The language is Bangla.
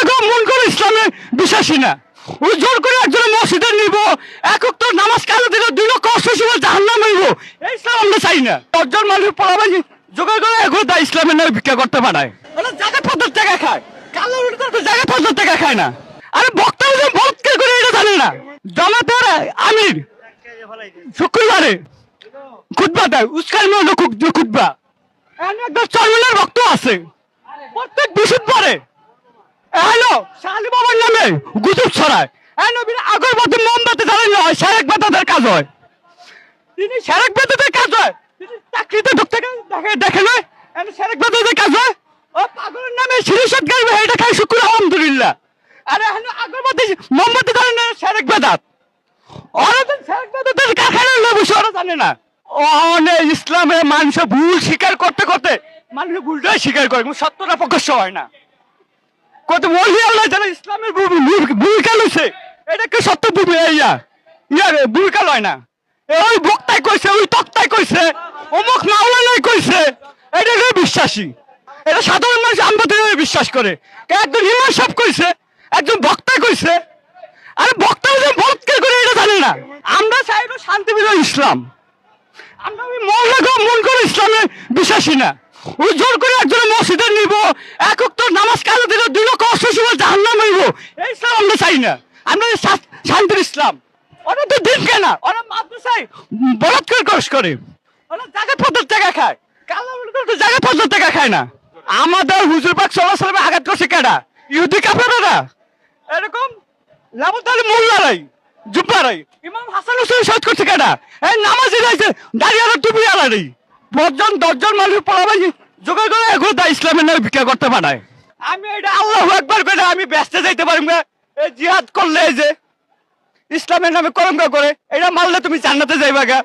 লাগো মন করে ইসলামে বিশ্বাসী না। ওই জোর করে একজনের মসজিদে নিব, একক তো নামাজ কালো দিলে 2 লক্ষ 80 বার জাহান্নাম হইব, এই ইসলাম আমরা চাই না। 10 জন মানুষ পড়াবাজি জোগাড় করে এখন তা ইসলামের নামে ভিক্ষা করতে পারায়, ওরা জায়গা 50 টাকা খায়, কালো তো জায়গা 50 টাকা খায় না। আরে বক্তা যে বলৎকার করে এটা জানে না। জামাতের আমির শুক্রবারে খুতবা দেয়, উস্কার মনে খুতবা একদম চরমনের ভক্ত আছে প্রত্যেক বৃহস্পতিবারে। হ্যালো শালি বাবার নামে গুজব ছড়ায়। নবীর আগরবাতি মোমবাতি জ্বালানো নয়, সেরেক বেদাতের কাজ হয়। তিনি সেরেক বেদাতের কাজ হয়, তিনি চাকরিতে ঢুকতে দেখে নয়, সেরেক বেদাতের কাজ হয়। ও পাগলের নামে শিরিষত গাইবে, এটা খাই শুক্র আলহামদুলিল্লাহ। আরে আগরবাতি মোমবাতি জ্বালানো সেরেক বেদাত, ওরা তো সেরেক বেদাতের কারখানার লোক, ওরা জানে না। অনেক ইসলামে মানুষ ভুল স্বীকার করতে করতে মানুষ ভুলটাই স্বীকার করে, সত্যটা প্রকাশ্য হয় না। কত বলি আল্লাহ যারা ইসলামের ভূমিকা লইছে, এটা কি সত্য ভূমিকা লয় না। ওই বক্তায় কইছে, ওই তক্তায় কইছে, অমুক মাওলানায় কইছে, এটা বিশ্বাসী। এটা সাধারণ মানুষ আমরা বিশ্বাস করে। একজন ইমাম সাহেব কইছে, একজন বক্তায় কইছে। আরে বক্তা যে বলৎকার করে এটা জানে না। আমরা চাই শান্তিপ্রিয় ইসলাম, আমরা ওই মন করে ইসলামে বিশ্বাসী না। ওই জোর করে একজনের মসজিদে নিব, একক তো নামাজ কালো দিলে 2 লক্ষ 80 বার জাহান্নাম হইব, এই ইসলাম আমরা চাই না। আমরা শান্তির ইসলাম। ওরা তো দিন কেনা, ওরা মাদ্রাসায় বলাৎকার করে, ওরা জায়গা 50 টাকা খায়, কালো তো জায়গা 50 টাকা খায় না। আমাদের হুজুর পাক সাল্লাল্লাহু আলাইহি ওয়াসাল্লাম আঘাত করছে কেডা? ইহুদি কাফেররা। এরকম লাবতালি মোল্লারাই জুব্বারাই ইমাম হাসান হুসেন শহীদ করছে কেডা? এই নামাজি রাইছে দাঁড়িয়ে টুপি আলারি 10 জন মানুষ পড়াবাজি জোগাড় করে এখন তা ইসলামের নামে ভিক্ষা করতে পারায়। আমি এটা আল্লাহু আকবার করে আমি ব্যস্ত যাইতে পারি না। এই জিহাদ করলে, এই যে ইসলামের নামে কলঙ্ক করে, এটা মারলে তুমি জান্নাতে যাইবা গা।